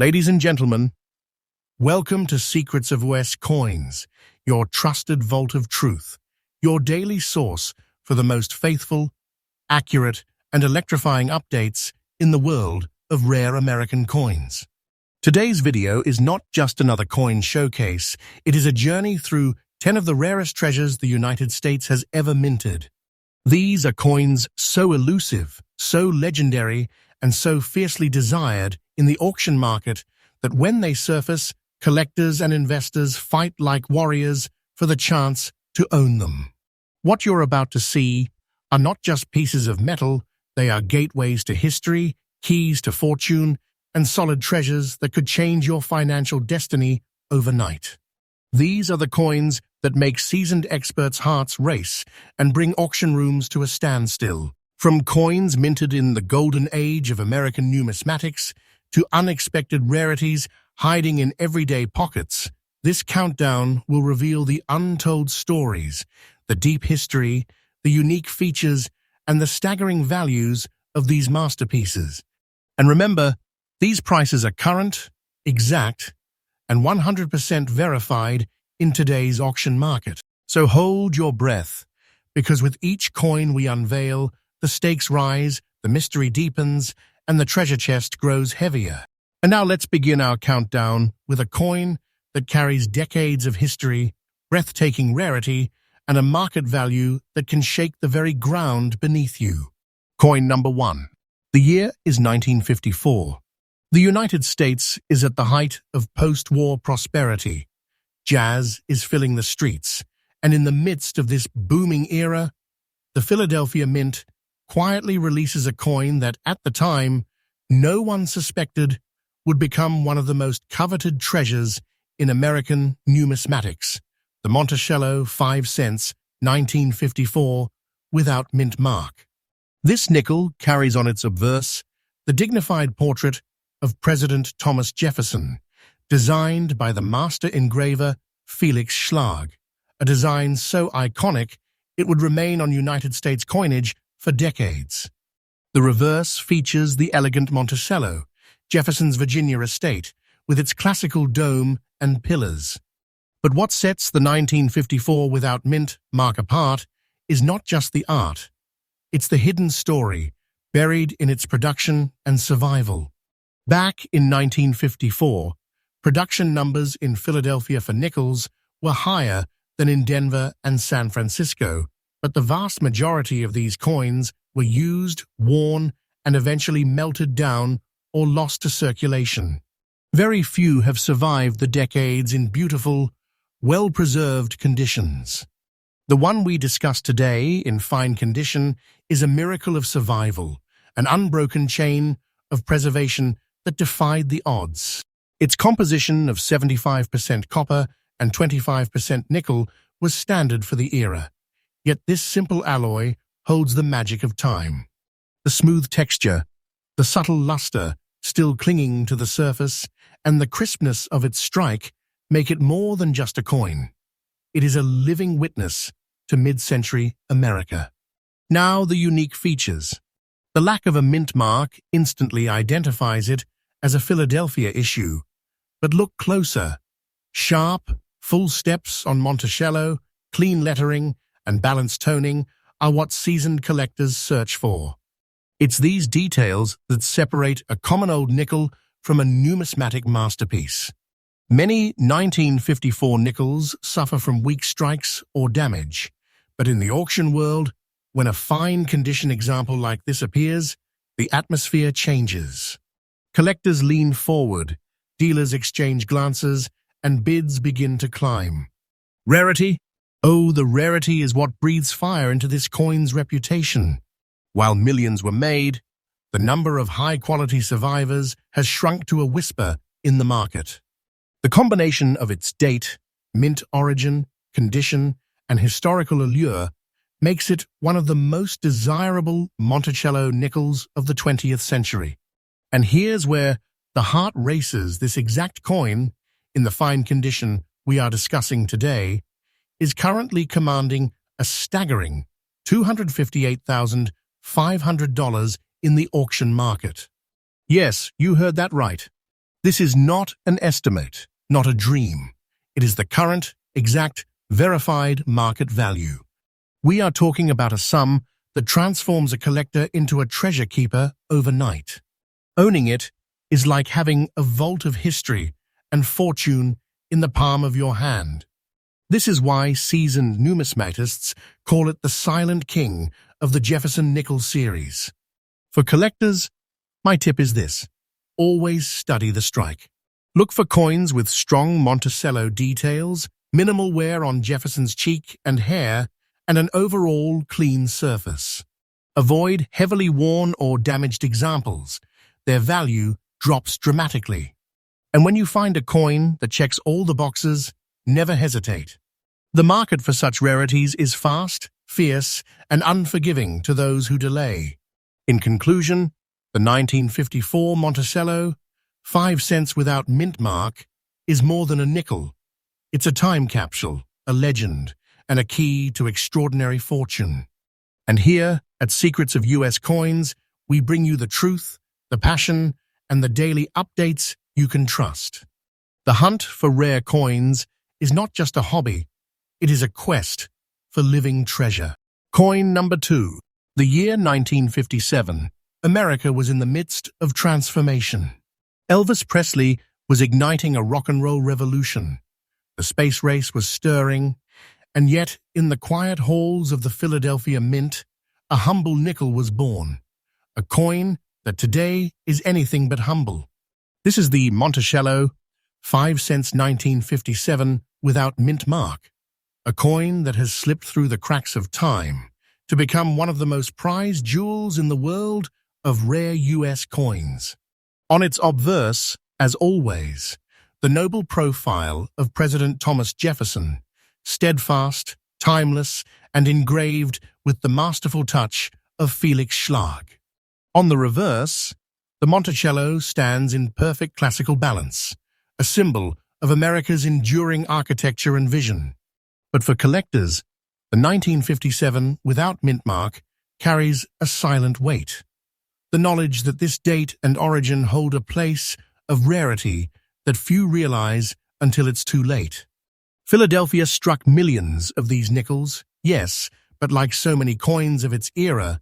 Ladies and gentlemen, welcome to Secrets of West Coins, your trusted vault of truth, your daily source for the most faithful, accurate, and electrifying updates in the world of rare American coins. Today's video is not just another coin showcase, it is a journey through 10 of the rarest treasures the United States has ever minted. These are coins so elusive, so legendary, and so fiercely desired in the auction market that when they surface, collectors and investors fight like warriors for the chance to own them. What you're about to see are not just pieces of metal, they are gateways to history, keys to fortune, and solid treasures that could change your financial destiny overnight. These are the coins that make seasoned experts' hearts race and bring auction rooms to a standstill. From coins minted in the golden age of American numismatics to unexpected rarities hiding in everyday pockets, this countdown will reveal the untold stories, the deep history, the unique features, and the staggering values of these masterpieces. And remember, these prices are current, exact, and 100% verified in today's auction market. So hold your breath, because with each coin we unveil, the stakes rise, the mystery deepens, and the treasure chest grows heavier. And now let's begin our countdown with a coin that carries decades of history, breathtaking rarity, and a market value that can shake the very ground beneath you. Coin number 1. The year is 1954. The United States is at the height of post-war prosperity. Jazz is filling the streets, and in the midst of this booming era, the Philadelphia Mint quietly releases a coin that, at the time, no one suspected would become one of the most coveted treasures in American numismatics, the Monticello 5 cents 1954 without mint mark. This nickel carries on its obverse the dignified portrait of President Thomas Jefferson, designed by the master engraver Felix Schlag, a design so iconic it would remain on United States coinage for decades. The reverse features the elegant Monticello, Jefferson's Virginia estate, with its classical dome and pillars. But what sets the 1954 without mint mark apart is not just the art. It's the hidden story, buried in its production and survival. Back in 1954, production numbers in Philadelphia for nickels were higher than in Denver and San Francisco, but the vast majority of these coins were used, worn, and eventually melted down or lost to circulation. Very few have survived the decades in beautiful, well-preserved conditions. The one we discuss today, in fine condition, is a miracle of survival, an unbroken chain of preservation that defied the odds. Its composition of 75% copper and 25% nickel was standard for the era. Yet this simple alloy holds the magic of time. The smooth texture, the subtle luster still clinging to the surface, and the crispness of its strike make it more than just a coin. It is a living witness to mid-century America. Now the unique features. The lack of a mint mark instantly identifies it as a Philadelphia issue. But look closer. Sharp, full steps on Monticello, clean lettering, and balanced toning are what seasoned collectors search for. It's these details that separate a common old nickel from a numismatic masterpiece. Many 1954 nickels suffer from weak strikes or damage, but in the auction world, when a fine condition example like this appears, the atmosphere changes. Collectors lean forward, dealers exchange glances, and bids begin to climb. Rarity? Oh, the rarity is what breathes fire into this coin's reputation. While millions were made, the number of high-quality survivors has shrunk to a whisper in the market. The combination of its date, mint origin, condition, and historical allure makes it one of the most desirable Monticello nickels of the 20th century. And here's where the heart races. This exact coin, in the fine condition we are discussing today, is currently commanding a staggering $258,500 in the auction market. Yes, you heard that right. This is not an estimate, not a dream. It is the current, exact, verified market value. We are talking about a sum that transforms a collector into a treasure keeper overnight. Owning it is like having a vault of history and fortune in the palm of your hand. This is why seasoned numismatists call it the silent king of the Jefferson nickel series. For collectors, my tip is this: always study the strike. Look for coins with strong Monticello details, minimal wear on Jefferson's cheek and hair, and an overall clean surface. Avoid heavily worn or damaged examples. Their value drops dramatically. And when you find a coin that checks all the boxes, never hesitate. The market for such rarities is fast, fierce, and unforgiving to those who delay. In conclusion, the 1954 Monticello, 5 cents without mint mark, is more than a nickel. It's a time capsule, a legend, and a key to extraordinary fortune. And here, at Secrets of US Coins, we bring you the truth, the passion, and the daily updates you can trust. The hunt for rare coins is not just a hobby, it is a quest for living treasure. Coin number 2. The year 1957. America was in the midst of transformation. Elvis Presley was igniting a rock and roll revolution. The space race was stirring, and yet in the quiet halls of the Philadelphia Mint, a humble nickel was born, a coin that today is anything but humble. This is the Monticello, 5 cents 1957 without mint mark, a coin that has slipped through the cracks of time to become one of the most prized jewels in the world of rare US coins. On its obverse, as always, the noble profile of President Thomas Jefferson, steadfast, timeless, and engraved with the masterful touch of Felix Schlag. On the reverse, the Monticello stands in perfect classical balance, a symbol of America's enduring architecture and vision. But for collectors, the 1957 without mint mark carries a silent weight. The knowledge that this date and origin hold a place of rarity that few realize until it's too late. Philadelphia struck millions of these nickels, yes, but like so many coins of its era,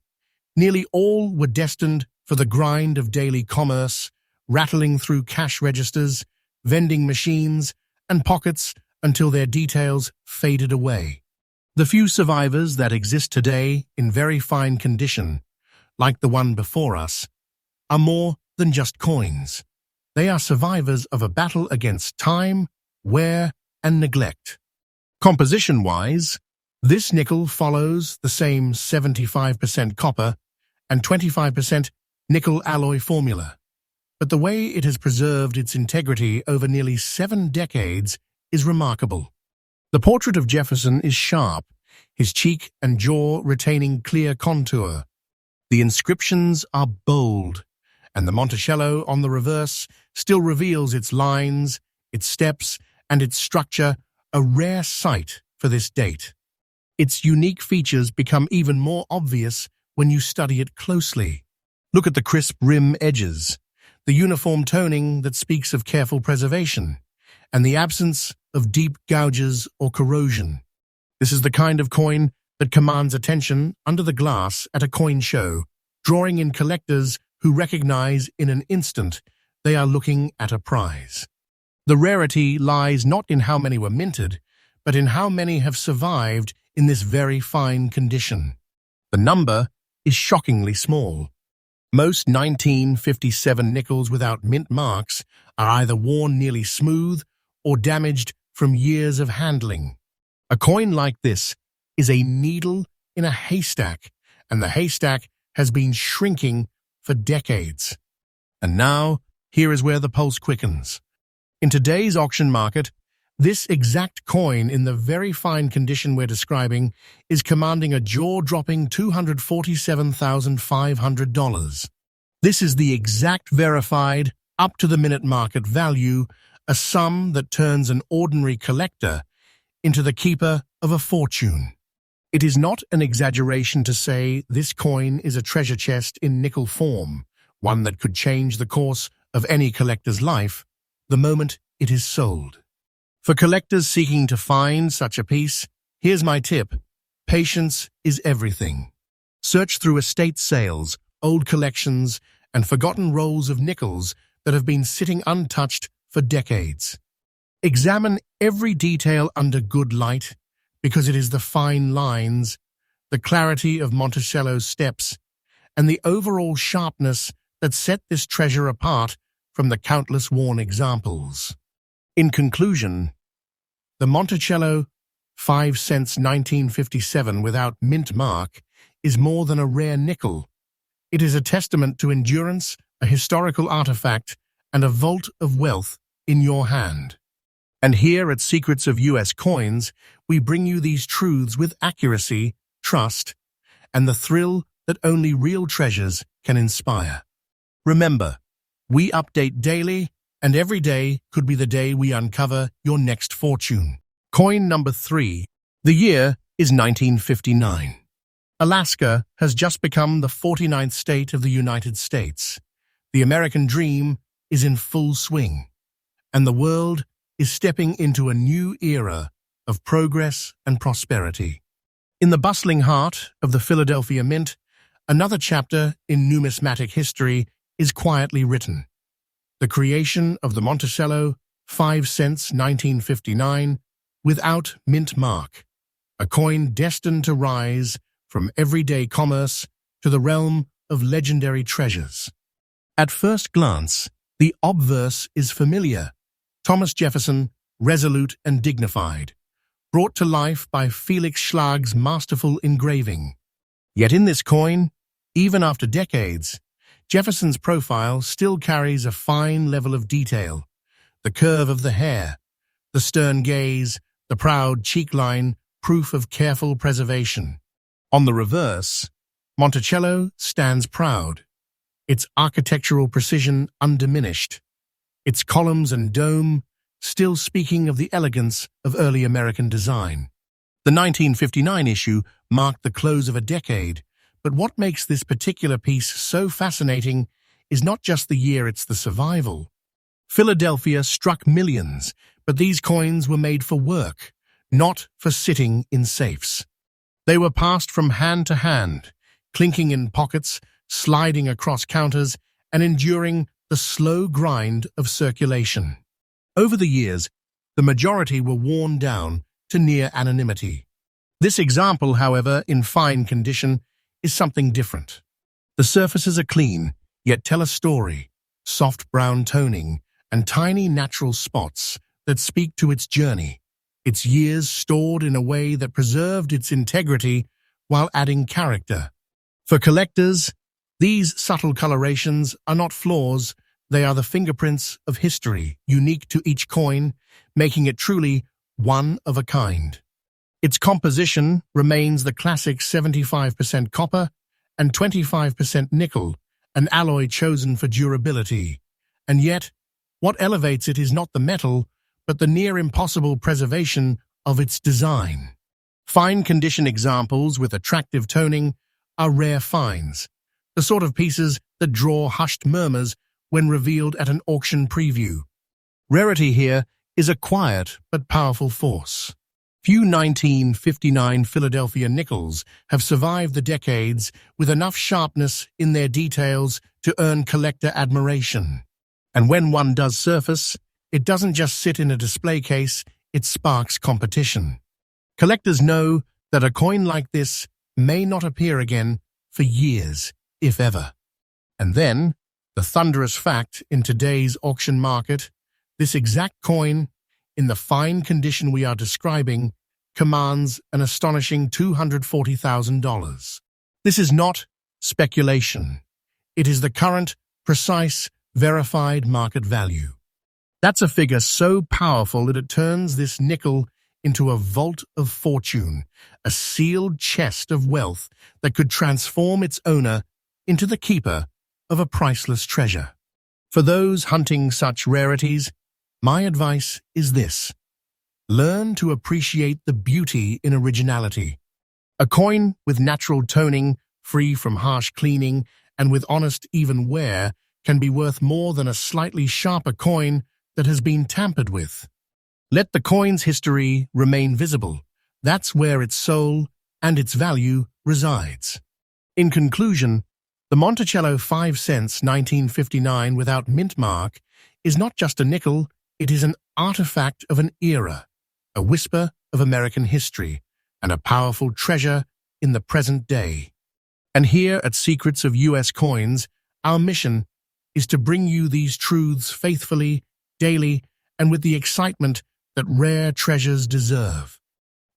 nearly all were destined for the grind of daily commerce, rattling through cash registers, vending machines, and pockets until their details faded away. The few survivors that exist today in very fine condition, like the one before us, are more than just coins. They are survivors of a battle against time, wear, and neglect. Composition-wise, this nickel follows the same 75% copper and 25% nickel alloy formula, but the way it has preserved its integrity over nearly 7 decades is remarkable. The portrait of Jefferson is sharp, his cheek and jaw retaining clear contour. The inscriptions are bold, and the Monticello on the reverse still reveals its lines, its steps, and its structure, a rare sight for this date. Its unique features become even more obvious when you study it closely. Look at the crisp rim edges, the uniform toning that speaks of careful preservation, and the absence of deep gouges or corrosion. This is the kind of coin that commands attention under the glass at a coin show, drawing in collectors who recognize in an instant they are looking at a prize. The rarity lies not in how many were minted, but in how many have survived in this very fine condition. The number is shockingly small. Most 1957 nickels without mint marks are either worn nearly smooth or damaged from years of handling. A coin like this is a needle in a haystack, and the haystack has been shrinking for decades. And now, here is where the pulse quickens. In today's auction market, this exact coin in the very fine condition we're describing is commanding a jaw-dropping $247,500. This is the exact verified, up-to-the-minute market value, a sum that turns an ordinary collector into the keeper of a fortune. It is not an exaggeration to say this coin is a treasure chest in nickel form, one that could change the course of any collector's life the moment it is sold. For collectors seeking to find such a piece, here's my tip. Patience is everything. Search through estate sales, old collections, and forgotten rolls of nickels that have been sitting untouched for decades. Examine every detail under good light, because it is the fine lines, the clarity of Monticello's steps, and the overall sharpness that set this treasure apart from the countless worn examples. In conclusion, the Monticello 5 cents 1957 without mint mark is more than a rare nickel. It is a testament to endurance, a historical artifact, and a vault of wealth in your hand. And here at Secrets of US Coins, we bring you these truths with accuracy, trust, and the thrill that only real treasures can inspire. Remember, we update daily, and every day could be the day we uncover your next fortune. Coin number 3. The year is 1959. Alaska has just become the 49th state of the United States. The American dream is in full swing, and the world is stepping into a new era of progress and prosperity. In the bustling heart of the Philadelphia Mint, another chapter in numismatic history is quietly written. The creation of the Monticello 5 cents 1959 without mint mark, a coin destined to rise from everyday commerce to the realm of legendary treasures. At first glance, the obverse is familiar. Thomas Jefferson, resolute and dignified, brought to life by Felix Schlag's masterful engraving. Yet in this coin, even after decades, Jefferson's profile still carries a fine level of detail. The curve of the hair, the stern gaze, the proud cheek line, proof of careful preservation. On the reverse, Monticello stands proud, its architectural precision undiminished, its columns and dome still speaking of the elegance of early American design. The 1959 issue marked the close of a decade, but what makes this particular piece so fascinating is not just the year, it's the survival. Philadelphia struck millions, but these coins were made for work, not for sitting in safes. They were passed from hand to hand, clinking in pockets, sliding across counters, and enduring the slow grind of circulation. Over the years, the majority were worn down to near anonymity. This example, however, in fine condition, is something different. The surfaces are clean, yet tell a story, soft brown toning, and tiny natural spots that speak to its journey, its years stored in a way that preserved its integrity while adding character. For collectors, these subtle colorations are not flaws, they are the fingerprints of history, unique to each coin, making it truly one of a kind. Its composition remains the classic 75% copper and 25% nickel, an alloy chosen for durability. And yet, what elevates it is not the metal, but the near-impossible preservation of its design. Fine-condition examples with attractive toning are rare finds, the sort of pieces that draw hushed murmurs when revealed at an auction preview. Rarity here is a quiet but powerful force. Few 1959 Philadelphia nickels have survived the decades with enough sharpness in their details to earn collector admiration. And when one does surface, it doesn't just sit in a display case, it sparks competition. Collectors know that a coin like this may not appear again for years, if ever. And then, the thunderous fact in today's auction market, this exact coin, in the fine condition we are describing, commands an astonishing $240,000. This is not speculation. It is the current, precise, verified market value. That's a figure so powerful that it turns this nickel into a vault of fortune, a sealed chest of wealth that could transform its owner into the keeper of a priceless treasure. For those hunting such rarities, my advice is this: learn to appreciate the beauty in originality. A coin with natural toning, free from harsh cleaning, and with honest, even wear, can be worth more than a slightly sharper coin that has been tampered with. Let the coin's history remain visible. That's where its soul and its value resides. In conclusion, the Monticello 5 cents 1959 without mint mark is not just a nickel, it is an artifact of an era, a whisper of American history, and a powerful treasure in the present day. And here at Secrets of US Coins, our mission is to bring you these truths faithfully, daily, and with the excitement that rare treasures deserve.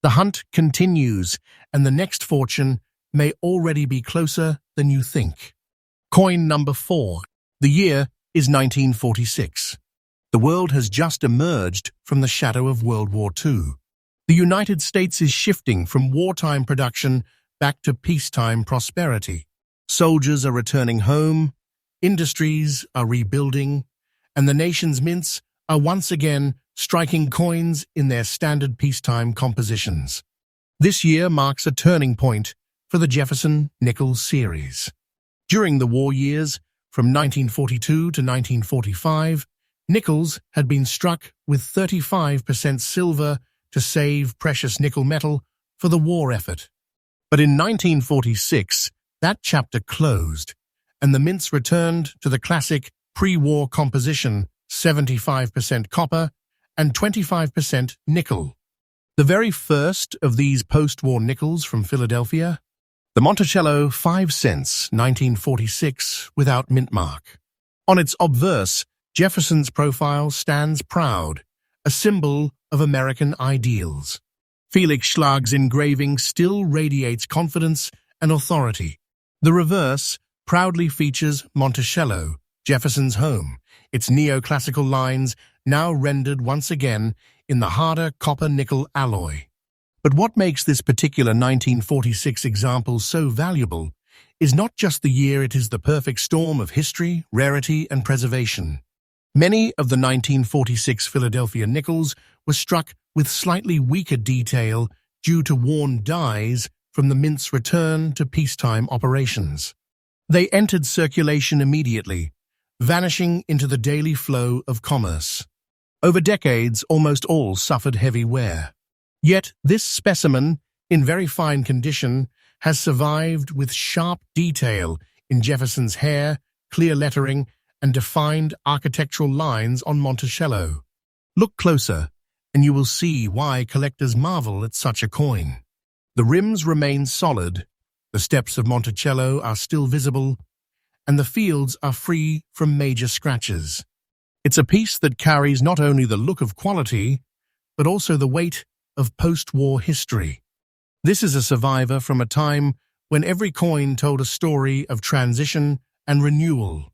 The hunt continues, and the next fortune may already be closer than you think. Coin number 4. The year is 1946. The world has just emerged from the shadow of World War II. The United States is shifting from wartime production back to peacetime prosperity. Soldiers are returning home, industries are rebuilding, and the nation's mints are once again striking coins in their standard peacetime compositions. This year marks a turning point for the Jefferson Nickel series. During the war years, from 1942 to 1945, nickels had been struck with 35% silver to save precious nickel metal for the war effort. But in 1946, that chapter closed, and the mints returned to the classic pre-war composition, 75% copper and 25% nickel. The very first of these post-war nickels from Philadelphia, the Monticello 5 cents 1946 without mint mark. On its obverse, Jefferson's profile stands proud, a symbol of American ideals. Felix Schlag's engraving still radiates confidence and authority. The reverse proudly features Monticello, Jefferson's home, its neoclassical lines now rendered once again in the harder copper-nickel alloy. But what makes this particular 1946 example so valuable is not just the year, it is the perfect storm of history, rarity, and preservation. Many of the 1946 Philadelphia nickels were struck with slightly weaker detail due to worn dies from the mint's return to peacetime operations. They entered circulation immediately, vanishing into the daily flow of commerce. Over decades, almost all suffered heavy wear. Yet this specimen, in very fine condition, has survived with sharp detail in Jefferson's hair, clear lettering, and defined architectural lines on Monticello. Look closer, and you will see why collectors marvel at such a coin. The rims remain solid, the steps of Monticello are still visible, and the fields are free from major scratches. It's a piece that carries not only the look of quality, but also the weight of post-war history. This is a survivor from a time when every coin told a story of transition and renewal.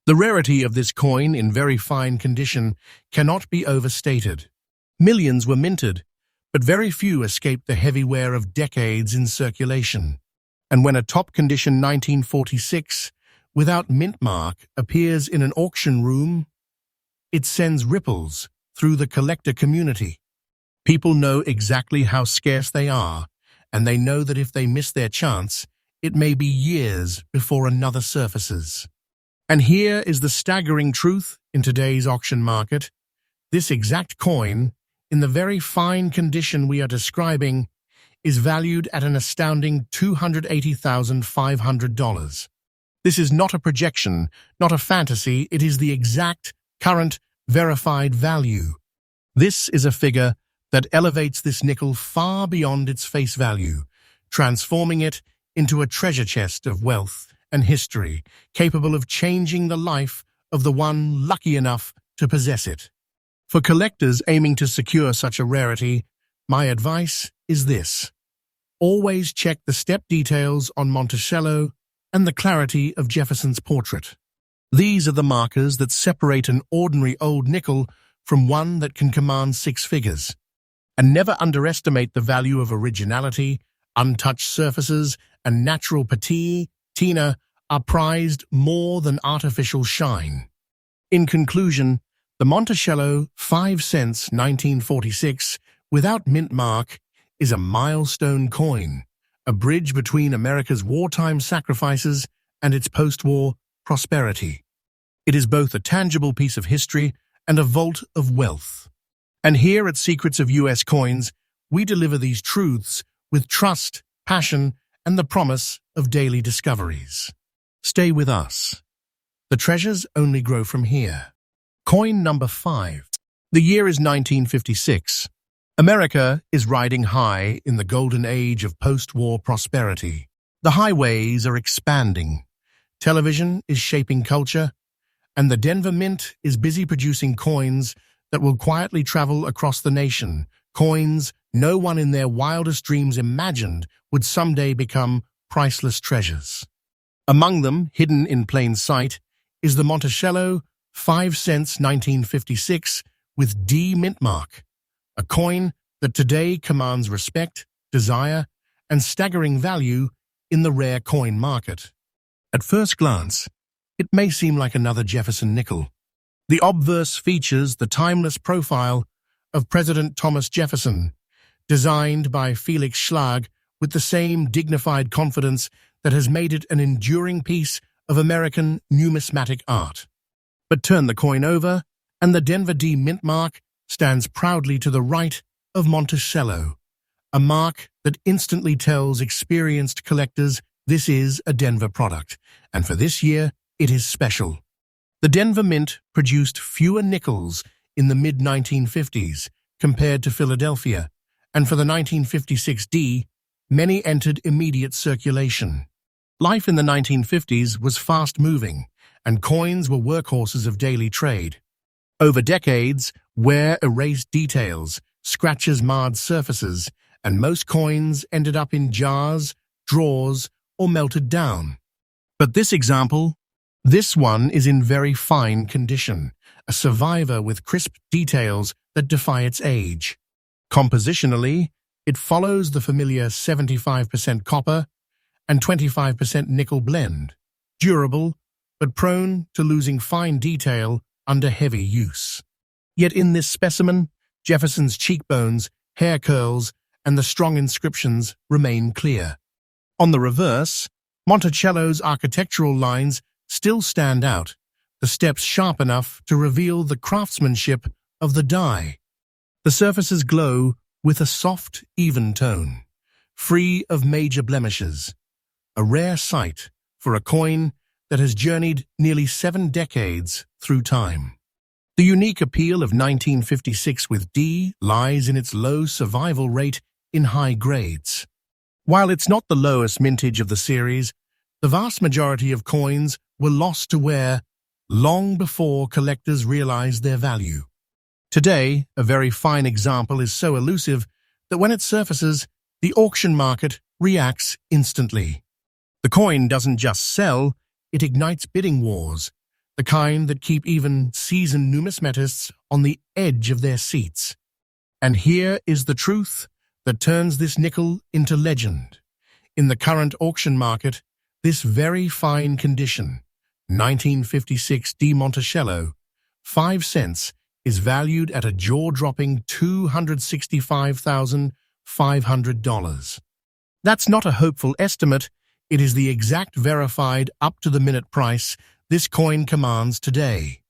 The rarity of this coin in very fine condition cannot be overstated. Millions were minted, but very few escaped the heavy wear of decades in circulation. And when a top-condition 1946 without mint mark appears in an auction room, it sends ripples through the collector community. People know exactly how scarce they are, and they know that if they miss their chance, it may be years before another surfaces. And here is the staggering truth in today's auction market. This exact coin, in the very fine condition we are describing, is valued at an astounding $280,500. This is not a projection, not a fantasy, it is the exact, current, verified value. This is a figure that elevates this nickel far beyond its face value, transforming it into a treasure chest of wealth and history, capable of changing the life of the one lucky enough to possess it. For collectors aiming to secure such a rarity, my advice is this. Always check the step details on Monticello and the clarity of Jefferson's portrait. These are the markers that separate an ordinary old nickel from one that can command six figures. And never underestimate the value of originality. Untouched surfaces and natural patina are prized more than artificial shine. In conclusion, the Monticello 5 cents 1946 without mint mark is a milestone coin, a bridge between America's wartime sacrifices and its post-war prosperity. It is both a tangible piece of history and a vault of wealth. And here at Secrets of US Coins, we deliver these truths with trust, passion, and the promise of daily discoveries. Stay with us. The treasures only grow from here. Coin number 5. The year is 1956. America is riding high in the golden age of post-war prosperity. The highways are expanding. Television is shaping culture, and the Denver Mint is busy producing coins that will quietly travel across the nation. Coins no one in their wildest dreams imagined would someday become priceless treasures. Among them, hidden in plain sight, is the Monticello 5 cents 1956 with D mint mark, a coin that today commands respect, desire, and staggering value in the rare coin market. At first glance, it may seem like another Jefferson nickel. The obverse features the timeless profile of President Thomas Jefferson, designed by Felix Schlag with the same dignified confidence that has made it an enduring piece of American numismatic art. But turn the coin over, and the Denver D mint mark stands proudly to the right of Monticello, a mark that instantly tells experienced collectors this is a Denver product, and for this year, it is special. The Denver Mint produced fewer nickels in the mid-1950s compared to Philadelphia, and for the 1956 D, many entered immediate circulation. Life in the 1950s was fast-moving, and coins were workhorses of daily trade. Over decades, wear erased details, scratches marred surfaces, and most coins ended up in jars, drawers, or melted down. But this one is in very fine condition, a survivor with crisp details that defy its age. Compositionally, it follows the familiar 75% copper and 25% nickel blend, durable but prone to losing fine detail under heavy use. Yet in this specimen, Jefferson's cheekbones, hair curls, and the strong inscriptions remain clear. On the reverse, Monticello's architectural lines still stand out, the steps sharp enough to reveal the craftsmanship of the die. The surfaces glow with a soft, even tone, free of major blemishes, a rare sight for a coin that has journeyed nearly 7 decades through time. The unique appeal of 1956 with D lies in its low survival rate in high grades. While it's not the lowest mintage of the series, the vast majority of coins were lost to wear long before collectors realized their value. Today, a very fine example is so elusive that when it surfaces, the auction market reacts instantly. The coin doesn't just sell, it ignites bidding wars, the kind that keep even seasoned numismatists on the edge of their seats. And here is the truth that turns this nickel into legend. In the current auction market, this very fine condition, 1956 D Monticello, 5 cents, is valued at a jaw-dropping $265,500. That's not a hopeful estimate, it is the exact verified up-to-the-minute price this coin commands today.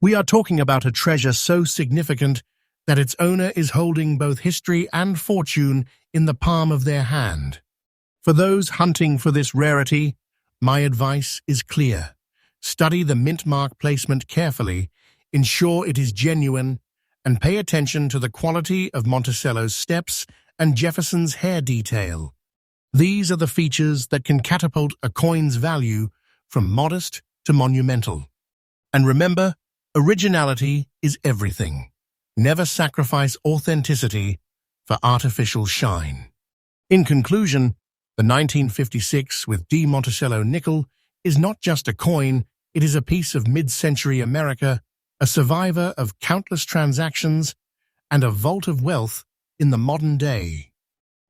We are talking about a treasure so significant that its owner is holding both history and fortune in the palm of their hand. For those hunting for this rarity, my advice is clear. Study the mint mark placement carefully, ensure it is genuine, and pay attention to the quality of Monticello's steps and Jefferson's hair detail. These are the features that can catapult a coin's value from modest to monumental. And remember, originality is everything. Never sacrifice authenticity for artificial shine. In conclusion, the 1956 with D Monticello nickel is not just a coin, it is a piece of mid-century America, a survivor of countless transactions, and a vault of wealth in the modern day.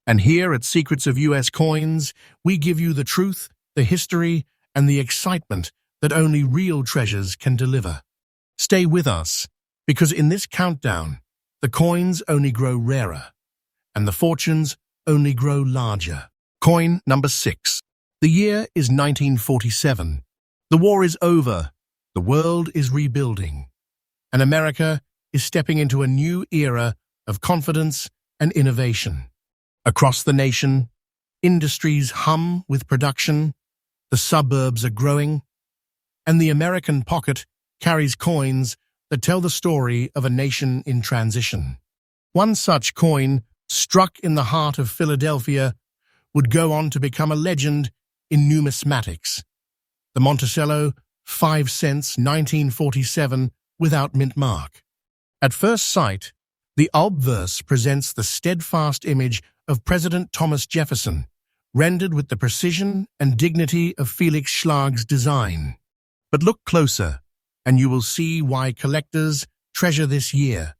And here at Secrets of US Coins, we give you the truth, the history, and the excitement that only real treasures can deliver. Stay with us, because in this countdown, the coins only grow rarer, and the fortunes only grow larger. Coin number 6. The year is 1947. The war is over. The world is rebuilding. and America is stepping into a new era of confidence and innovation. Across the nation, industries hum with production, the suburbs are growing, and the American pocket carries coins that tell the story of a nation in transition. One such coin, struck in the heart of Philadelphia, would go on to become a legend in numismatics. The Monticello 5 cents 1947 without mint mark. At first sight, the obverse presents the steadfast image of President Thomas Jefferson, rendered with the precision and dignity of Felix Schlag's design. But look closer, and you will see why collectors treasure this year.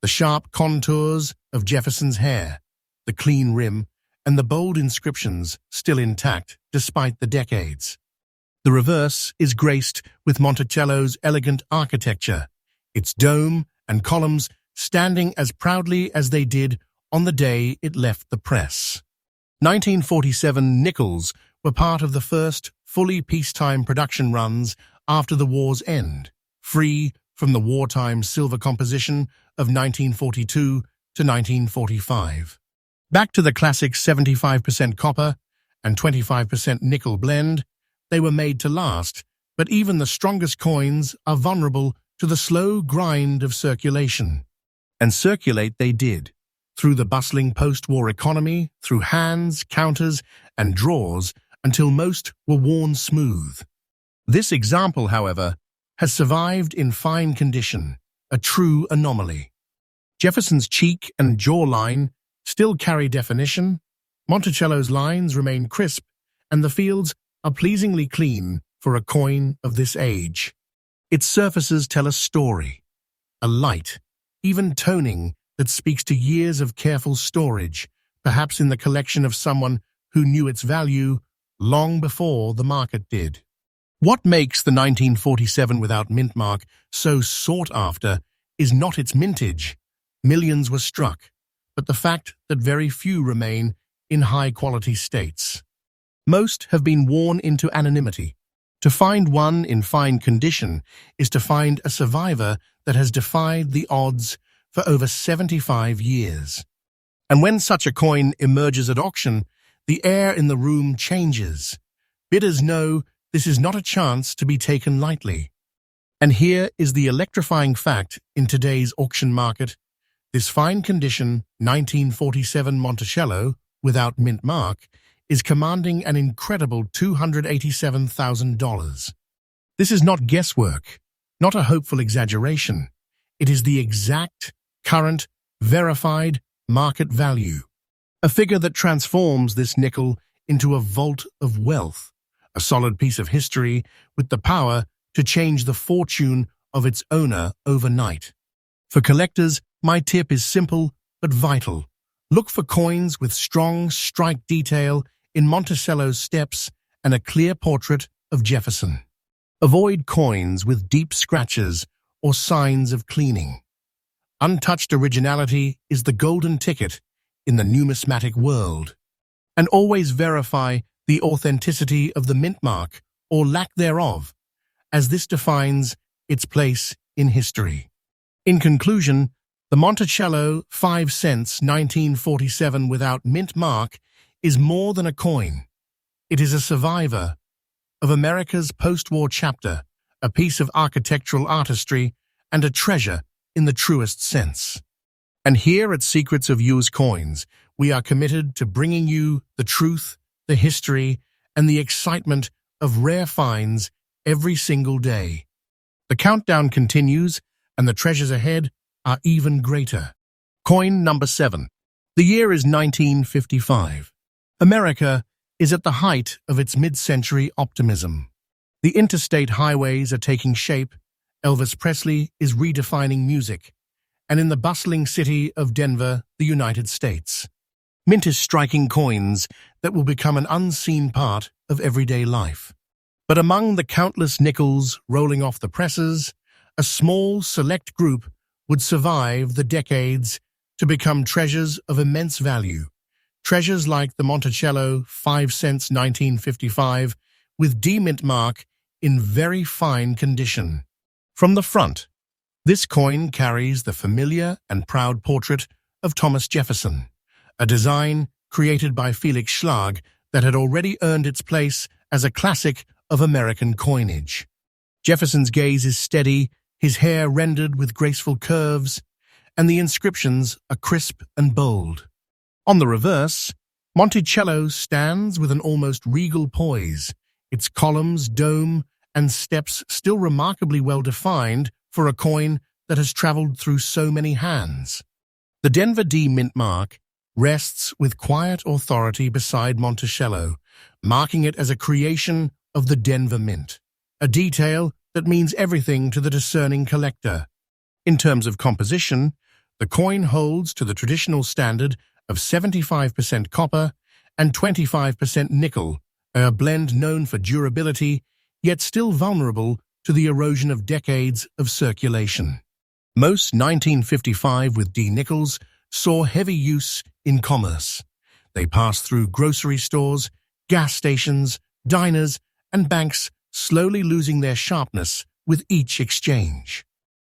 The sharp contours of Jefferson's hair, the clean rim, and the bold inscriptions still intact despite the decades. The reverse is graced with Monticello's elegant architecture, its dome and columns standing as proudly as they did on the day it left the press. 1947 nickels were part of the first fully peacetime production runs after the war's end, free from the wartime silver composition of 1942 to 1945. Back to the classic 75% copper and 25% nickel blend, they were made to last, but even the strongest coins are vulnerable to the slow grind of circulation. And circulate they did, through the bustling post-war economy, through hands, counters, and drawers, until most were worn smooth. This example, however, has survived in fine condition, a true anomaly. Jefferson's cheek and jawline still carry definition, Monticello's lines remain crisp, and the fields are pleasingly clean for a coin of this age. Its surfaces tell a story, a light, even toning that speaks to years of careful storage, perhaps in the collection of someone who knew its value long before the market did. What makes the 1947 without mint mark so sought after is not its mintage. Millions were struck, but the fact that very few remain in high-quality states. Most have been worn into anonymity. To find one in fine condition is to find a survivor that has defied the odds for over 75 years. And when such a coin emerges at auction, the air in the room changes. Bidders know this is not a chance to be taken lightly. And here is the electrifying fact in today's auction market. This fine condition 1947 Monticello, without mint mark, is commanding an incredible $287,000. This is not guesswork, not a hopeful exaggeration. It is the exact, current, verified market value. A figure that transforms this nickel into a vault of wealth, a solid piece of history with the power to change the fortune of its owner overnight. For collectors, my tip is simple but vital. Look for coins with strong strike detail in Monticello's steps and a clear portrait of Jefferson. Avoid coins with deep scratches or signs of cleaning. Untouched originality is the golden ticket in the numismatic world. And always verify the authenticity of the mint mark or lack thereof, as this defines its place in history. In conclusion, the Monticello 5 cents 1947 without mint mark is more than a coin. It is a survivor of America's post-war chapter, a piece of architectural artistry, and a treasure in the truest sense. And here at Secrets of U.S. Coins, we are committed to bringing you the truth, the history, and the excitement of rare finds every single day. The countdown continues, and the treasures ahead are even greater. Coin number 7. The year is 1955. America is at the height of its mid-century optimism. The interstate highways are taking shape, Elvis Presley is redefining music, and in the bustling city of Denver, the United States, mint is striking coins that will become an unseen part of everyday life. But among the countless nickels rolling off the presses, a small, select group would survive the decades to become treasures of immense value. Treasures like the Monticello 5 cents 1955 with D-mint mark in very fine condition. From the front, This coin carries the familiar and proud portrait of Thomas Jefferson, a design created by Felix Schlag that had already earned its place as a classic of American coinage. Jefferson's gaze is steady, his hair rendered with graceful curves, and the inscriptions are crisp and bold. On the reverse, Monticello stands with an almost regal poise, its columns, dome, and steps still remarkably well defined for a coin that has traveled through so many hands. The Denver D mint mark rests with quiet authority beside Monticello, marking it as a creation of the Denver Mint, a detail that means everything to the discerning collector. In terms of composition, the coin holds to the traditional standard of 75% copper and 25% nickel, a blend known for durability, yet still vulnerable to the erosion of decades of circulation. Most 1955 with D nickels saw heavy use in commerce. They passed through grocery stores, gas stations, diners, and banks, slowly losing their sharpness with each exchange.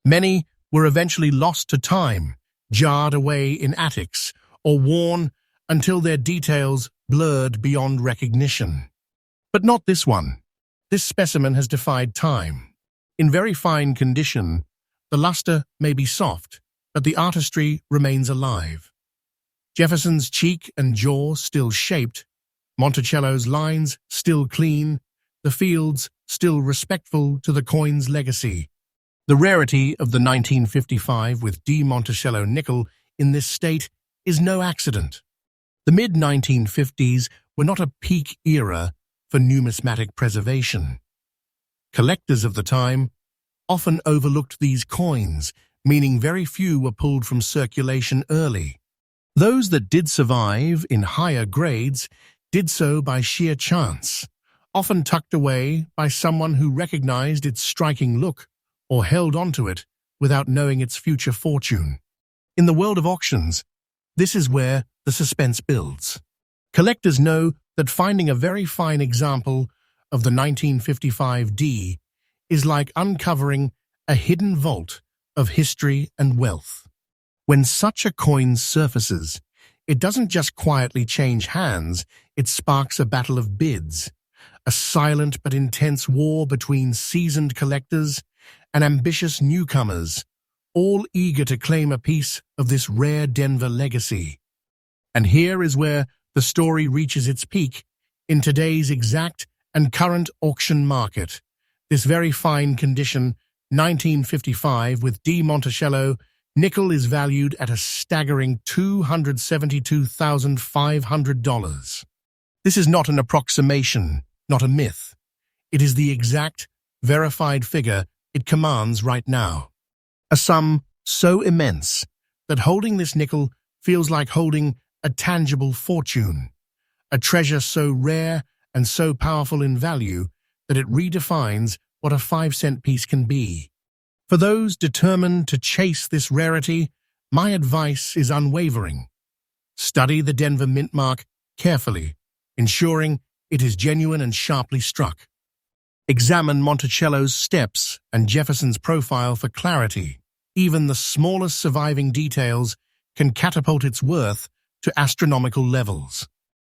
Many were eventually lost to time, jarred away in attics, or worn until their details blurred beyond recognition. But not this one. This specimen has defied time. In very fine condition, the luster may be soft, but the artistry remains alive. Jefferson's cheek and jaw still shaped, Monticello's lines still clean, the fields still respectful to the coin's legacy. The rarity of the 1955 with D Monticello nickel in this state is no accident. The mid-1950s were not a peak era for numismatic preservation. Collectors of the time often overlooked these coins, meaning very few were pulled from circulation early. Those that did survive in higher grades did so by sheer chance, often tucked away by someone who recognized its striking look or held onto it without knowing its future fortune. In the world of auctions, this is where the suspense builds. Collectors know that finding a very fine example of the 1955 D is like uncovering a hidden vault of history and wealth. When such a coin surfaces, it doesn't just quietly change hands, it sparks a battle of bids, a silent but intense war between seasoned collectors and ambitious newcomers, all eager to claim a piece of this rare Denver legacy. And here is where the story reaches its peak in today's exact and current auction market. This very fine condition, 1955 with D Monticello nickel is valued at a staggering $272,500. This is not an approximation, not a myth. It is the exact, verified figure it commands right now. A sum so immense that holding this nickel feels like holding a tangible fortune, a treasure so rare and so powerful in value that it redefines what a 5-cent piece can be. For those determined to chase this rarity, my advice is unwavering. Study the Denver mint mark carefully, ensuring it is genuine and sharply struck. Examine Monticello's steps and Jefferson's profile for clarity. Even the smallest surviving details can catapult its worth to astronomical levels.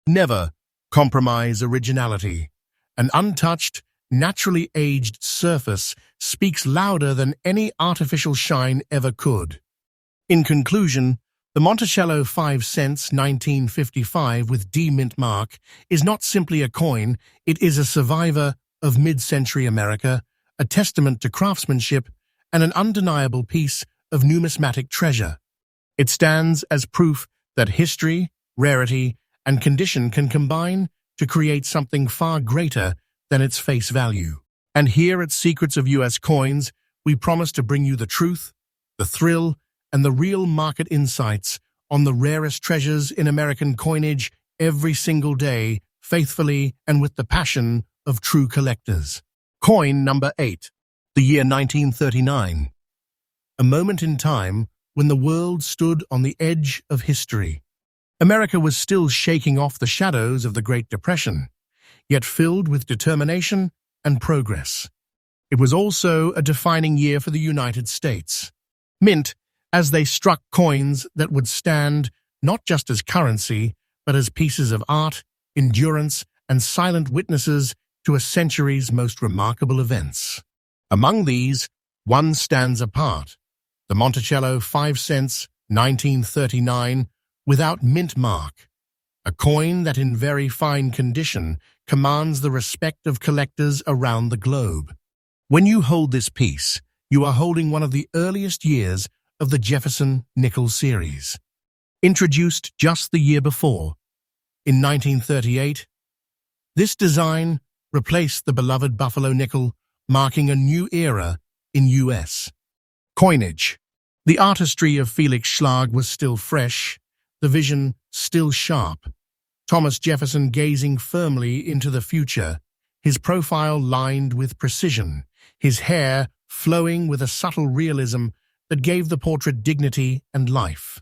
Never compromise originality. An untouched, naturally aged surface speaks louder than any artificial shine ever could. In conclusion, the Monticello 5 cents 1955 with D mint mark is not simply a coin, it is a survivor of mid-century America, a testament to craftsmanship, and an undeniable piece of numismatic treasure. It stands as proof that history, rarity, and condition can combine to create something far greater than its face value. And here at Secrets of U.S. Coins, we promise to bring you the truth, the thrill, and the real market insights on the rarest treasures in American coinage every single day, faithfully and with the passion of true collectors. Coin number 8, the year 1939. A moment in time when the world stood on the edge of history. America was still shaking off the shadows of the Great Depression, yet filled with determination and progress. It was also a defining year for the United States Mint, as they struck coins that would stand not just as currency, but as pieces of art, endurance, and silent witnesses to a century's most remarkable events. Among these, one stands apart, the Monticello 5 cents 1939 without mint mark, a coin that in very fine condition commands the respect of collectors around the globe. When you hold this piece, you are holding one of the earliest years of the Jefferson nickel series. Introduced just the year before, in 1938, this design replaced the beloved Buffalo nickel, marking a new era in U.S. coinage. The artistry of Felix Schlag was still fresh, the vision still sharp. Thomas Jefferson gazing firmly into the future, his profile lined with precision, his hair flowing with a subtle realism that gave the portrait dignity and life.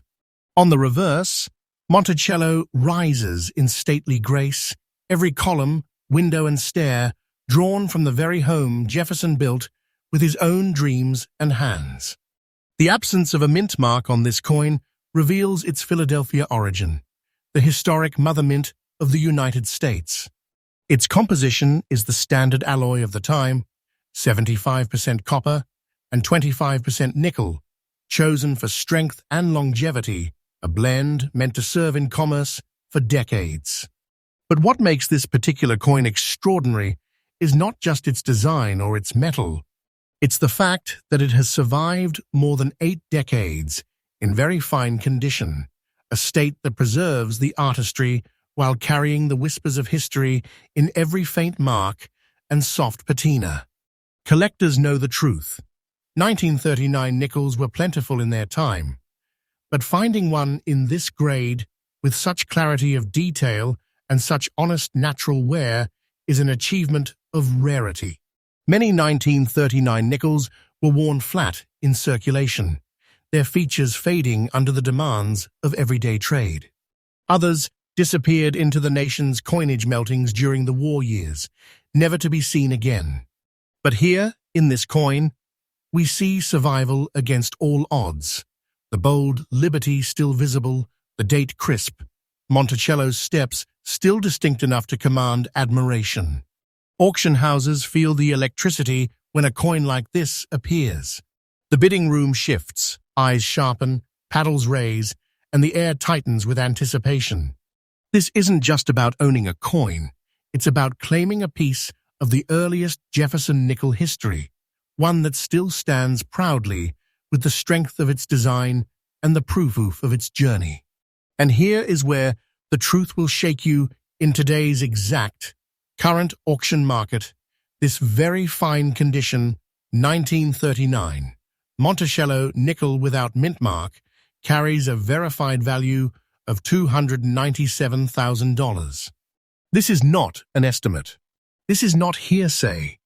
On the reverse, Monticello rises in stately grace, every column, window and stair drawn from the very home Jefferson built with his own dreams and hands. The absence of a mint mark on this coin reveals its Philadelphia origin, the historic mother mint of the United States. Its composition is the standard alloy of the time, 75% copper and 25% nickel, chosen for strength and longevity, a blend meant to serve in commerce for decades. But what makes this particular coin extraordinary is not just its design or its metal. It's the fact that it has survived more than 8 decades in very fine condition, a state that preserves the artistry while carrying the whispers of history in every faint mark and soft patina. Collectors know the truth. 1939 nickels were plentiful in their time, but finding one in this grade with such clarity of detail and such honest natural wear is an achievement of rarity. Many 1939 nickels were worn flat in circulation, their features fading under the demands of everyday trade. Others disappeared into the nation's coinage meltings during the war years, never to be seen again. But here, in this coin, we see survival against all odds. The bold liberty still visible, the date crisp, Monticello's steps still distinct enough to command admiration. Auction houses feel the electricity when a coin like this appears. The bidding room shifts, eyes sharpen, paddles raise, and the air tightens with anticipation. This isn't just about owning a coin, it's about claiming a piece of the earliest Jefferson nickel history, one that still stands proudly with the strength of its design and the proof of its journey. And here is where the truth will shake you in today's exact current auction market. This very fine condition, 1939, Monticello nickel without mint mark carries a verified value of $297,000. This is not an estimate. This is not hearsay.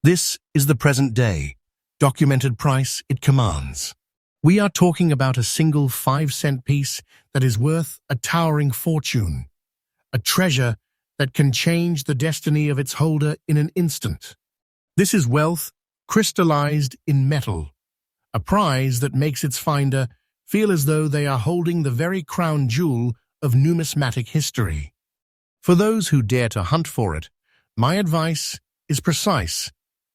This is the present day, documented price it commands. We are talking about a single 5-cent piece that is worth a towering fortune, a treasure that can change the destiny of its holder in an instant. This is wealth crystallized in metal, a prize that makes its finder feel as though they are holding the very crown jewel of numismatic history. For those who dare to hunt for it, my advice is precise.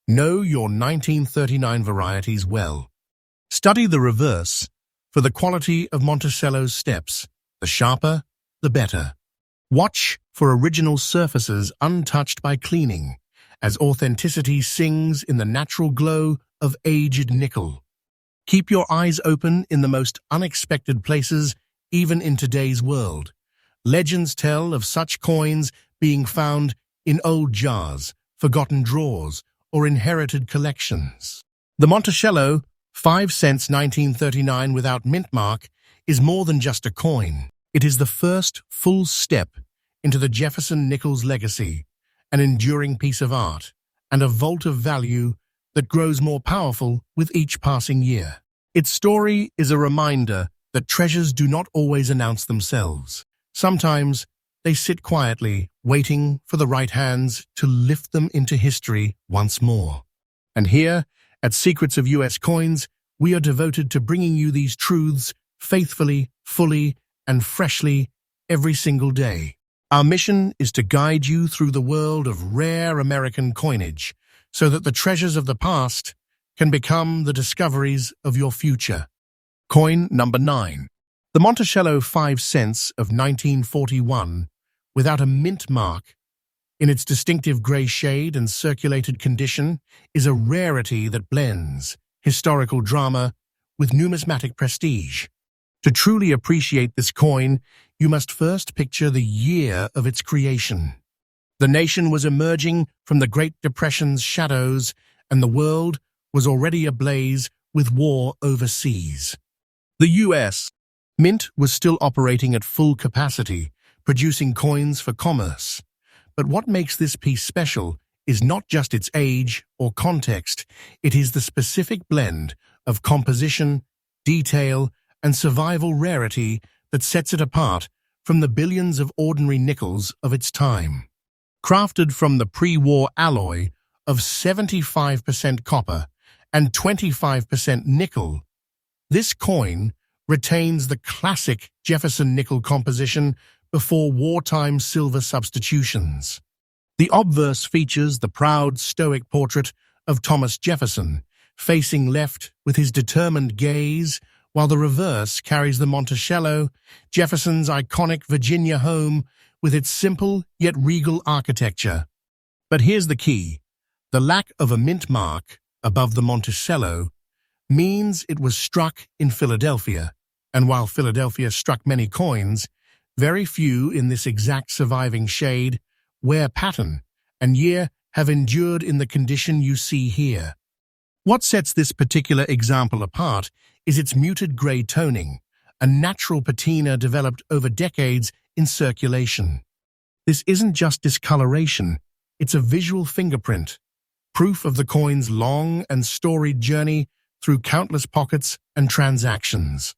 Know your 1939 varieties well. Study the reverse for the quality of Monticello's steps, the sharper, the better. Watch for original surfaces untouched by cleaning, as authenticity sings in the natural glow of aged nickel. Keep your eyes open in the most unexpected places, even in today's world. Legends tell of such coins being found in old jars, forgotten drawers, or inherited collections. The Monticello 5 cents 1939 without mint mark is more than just a coin. It is the first full step into the Jefferson nickel's legacy, an enduring piece of art, and a vault of value that grows more powerful with each passing year. Its story is a reminder that treasures do not always announce themselves. Sometimes they sit quietly, waiting for the right hands to lift them into history once more. And here, at Secrets of US Coins, we are devoted to bringing you these truths faithfully, fully, and freshly every single day. Our mission is to guide you through the world of rare American coinage so that the treasures of the past can become the discoveries of your future. Coin number 9. The Monticello 5 cents of 1941, without a mint mark, in its distinctive grey shade and circulated condition, is a rarity that blends historical drama with numismatic prestige. To truly appreciate this coin, you must first picture the year of its creation. The nation was emerging from the Great Depression's shadows, and the world was already ablaze with war overseas. The U.S. Mint was still operating at full capacity, producing coins for commerce. But what makes this piece special is not just its age or context, it is the specific blend of composition, detail, and survival rarity that sets it apart from the billions of ordinary nickels of its time. Crafted from the pre-war alloy of 75% copper and 25% nickel, this coin retains the classic Jefferson nickel composition before wartime silver substitutions. The obverse features the proud stoic portrait of Thomas Jefferson, facing left with his determined gaze, while the reverse carries the Monticello, Jefferson's iconic Virginia home, with its simple yet regal architecture. But here's the key. The lack of a mint mark above the Monticello means it was struck in Philadelphia, and while Philadelphia struck many coins, very few in this exact surviving shade, wear pattern, and year have endured in the condition you see here. What sets this particular example apart is its muted grey toning, a natural patina developed over decades in circulation. This isn't just discoloration, it's a visual fingerprint, proof of the coin's long and storied journey through countless pockets and transactions.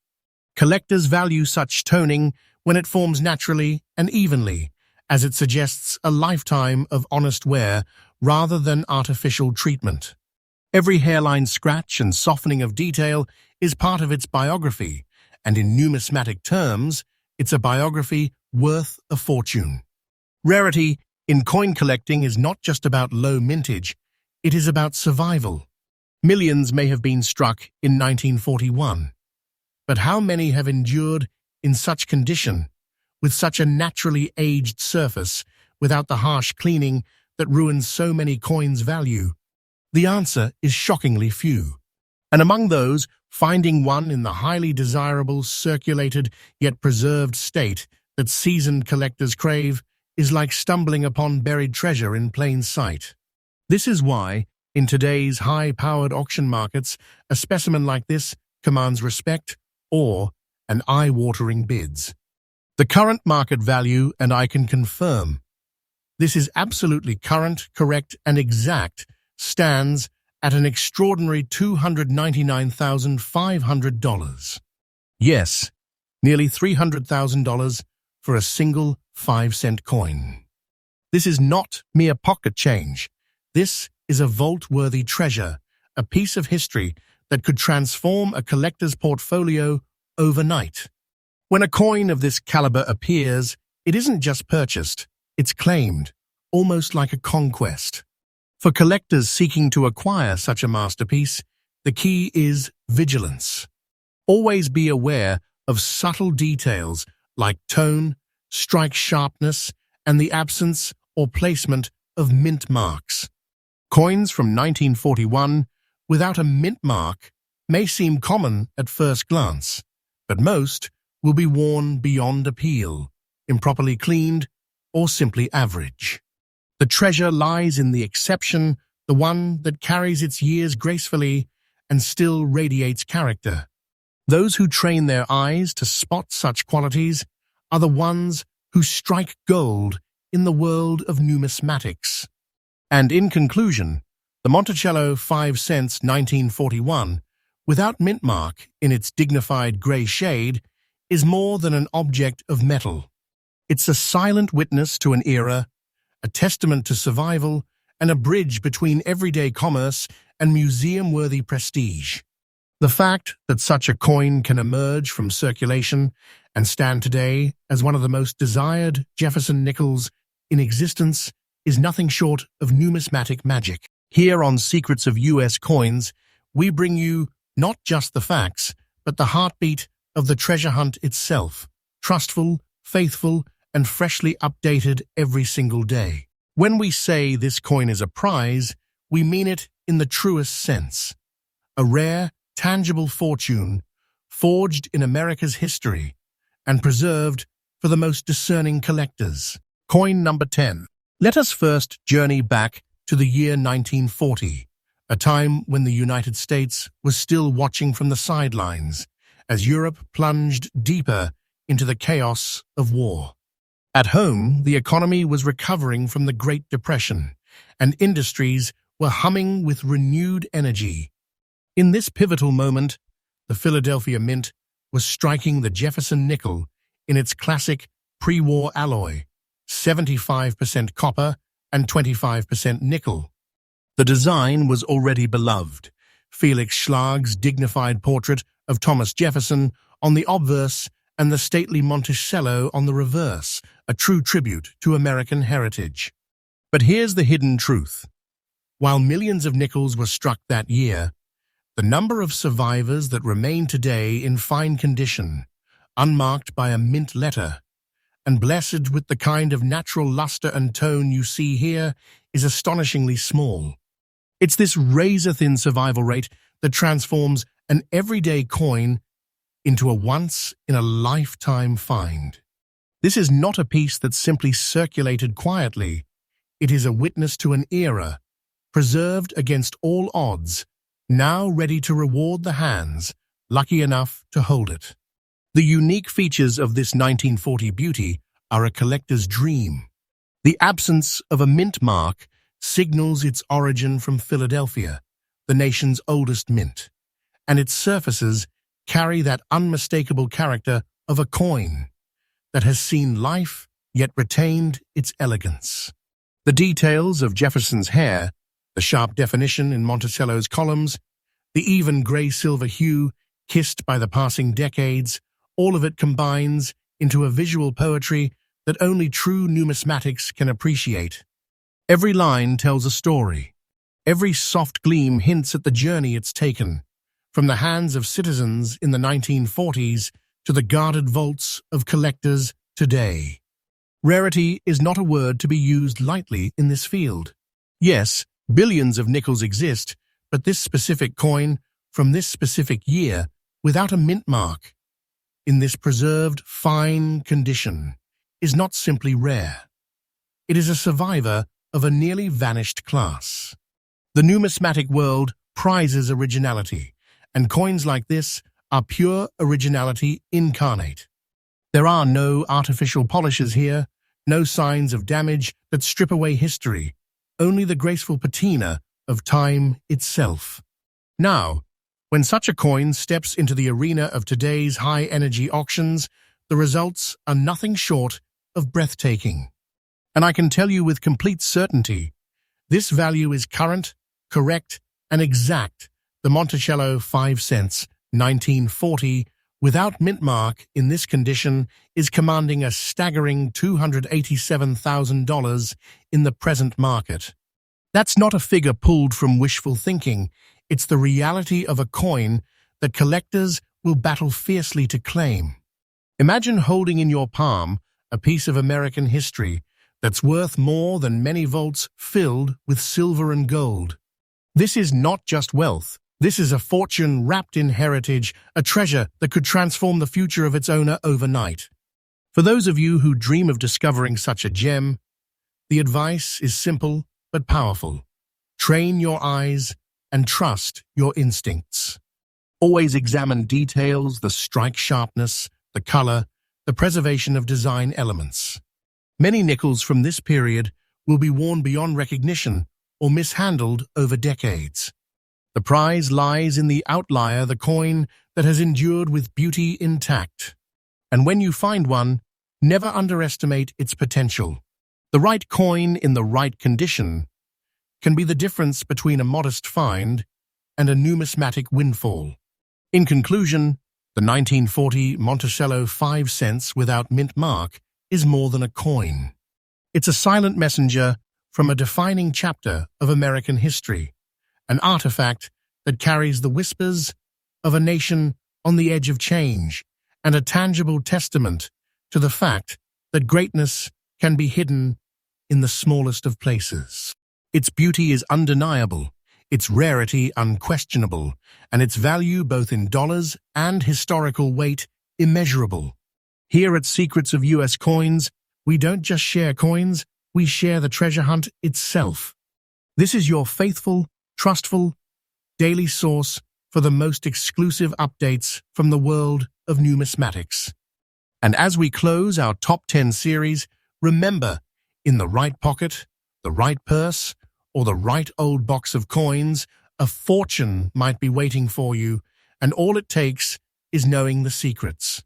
Collectors value such toning when it forms naturally and evenly, as it suggests a lifetime of honest wear rather than artificial treatment. Every hairline scratch and softening of detail is part of its biography, and in numismatic terms, it's a biography worth a fortune. Rarity in coin collecting is not just about low mintage, it is about survival. Millions may have been struck in 1941, but how many have endured in such condition, with such a naturally aged surface, without the harsh cleaning that ruins so many coins' value? The answer is shockingly few. And among those, finding one in the highly desirable, circulated, yet preserved state that seasoned collectors crave is like stumbling upon buried treasure in plain sight. This is why, in today's high-powered auction markets, a specimen like this commands respect, awe, and eye-watering bids. The current market value, and I can confirm, this is absolutely current, correct, and exact, stands at an extraordinary $299,500. Yes, nearly $300,000 for a single 5-cent coin. This is not mere pocket change. This is a vault-worthy treasure, a piece of history that could transform a collector's portfolio overnight. When a coin of this caliber appears, it isn't just purchased, it's claimed, almost like a conquest. For collectors seeking to acquire such a masterpiece, the key is vigilance. Always be aware of subtle details like tone, strike sharpness, and the absence or placement of mint marks. Coins from 1941 without a mint mark may seem common at first glance, but most will be worn beyond appeal, improperly cleaned, or simply average. The treasure lies in the exception, the one that carries its years gracefully and still radiates character. Those who train their eyes to spot such qualities are the ones who strike gold in the world of numismatics. And in conclusion, the Monticello 5 cents 1941, without mint mark in its dignified grey shade, is more than an object of metal. It's a silent witness to an era, a testament to survival, and a bridge between everyday commerce and museum-worthy prestige. The fact that such a coin can emerge from circulation and stand today as one of the most desired Jefferson nickels in existence is nothing short of numismatic magic. Here on Secrets of U.S. Coins, we bring you not just the facts, but the heartbeat of the treasure hunt itself, trustful, faithful, and freshly updated every single day. When we say this coin is a prize, we mean it in the truest sense. A rare, tangible fortune, forged in America's history and preserved for the most discerning collectors. Coin number 10. Let us first journey back to the year 1940, a time when the United States was still watching from the sidelines as Europe plunged deeper into the chaos of war. At home, the economy was recovering from the Great Depression, and industries were humming with renewed energy. In this pivotal moment, the Philadelphia Mint was striking the Jefferson nickel in its classic pre-war alloy, 75% copper and 25% nickel. The design was already beloved. Felix Schlag's dignified portrait of Thomas Jefferson on the obverse and the stately Monticello on the reverse, a true tribute to American heritage. But here's the hidden truth. While millions of nickels were struck that year, the number of survivors that remain today in fine condition, unmarked by a mint letter, and blessed with the kind of natural luster and tone you see here, is astonishingly small. It's this razor-thin survival rate that transforms an everyday coin into a once-in-a-lifetime find. This is not a piece that simply circulated quietly. It is a witness to an era, preserved against all odds, now ready to reward the hands lucky enough to hold it. The unique features of this 1940 beauty are a collector's dream. The absence of a mint mark signals its origin from Philadelphia, the nation's oldest mint, and its surfaces carry that unmistakable character of a coin that has seen life yet retained its elegance. The details of Jefferson's hair, the sharp definition in Monticello's columns, the even gray-silver hue kissed by the passing decades, all of it combines into a visual poetry that only true numismatics can appreciate. Every line tells a story. Every soft gleam hints at the journey it's taken, from the hands of citizens in the 1940s to the guarded vaults of collectors today. Rarity is not a word to be used lightly in this field. Yes, billions of nickels exist, but this specific coin, from this specific year, without a mint mark, in this preserved, fine condition, is not simply rare. It is a survivor of a nearly vanished class. The numismatic world prizes originality, and coins like this are pure originality incarnate. There are no artificial polishes here, no signs of damage that strip away history, only the graceful patina of time itself. Now, when such a coin steps into the arena of today's high-energy auctions, the results are nothing short of breathtaking. And I can tell you with complete certainty, this value is current, correct, and exact. The Monticello 5 cents, 1940, without mint mark in this condition, is commanding a staggering $287,000 in the present market. That's not a figure pulled from wishful thinking. It's the reality of a coin that collectors will battle fiercely to claim. Imagine holding in your palm a piece of American history that's worth more than many vaults filled with silver and gold. This is not just wealth. This is a fortune wrapped in heritage, a treasure that could transform the future of its owner overnight. For those of you who dream of discovering such a gem, the advice is simple but powerful. Train your eyes and trust your instincts. Always examine details, the strike sharpness, the color, the preservation of design elements. Many nickels from this period will be worn beyond recognition or mishandled over decades. The prize lies in the outlier, the coin that has endured with beauty intact. And when you find one, never underestimate its potential. The right coin in the right condition can be the difference between a modest find and a numismatic windfall. In conclusion, the 1940 Monticello 5 cents without mint mark is more than a coin. It's a silent messenger from a defining chapter of American history, an artifact that carries the whispers of a nation on the edge of change, and a tangible testament to the fact that greatness can be hidden in the smallest of places. Its beauty is undeniable, its rarity unquestionable, and its value both in dollars and historical weight immeasurable. Here at Secrets of US Coins, we don't just share coins, we share the treasure hunt itself. This is your faithful, trustful, daily source for the most exclusive updates from the world of numismatics. And as we close our Top 10 series, remember, in the right pocket, the right purse, or the right old box of coins, a fortune might be waiting for you, and all it takes is knowing the secrets.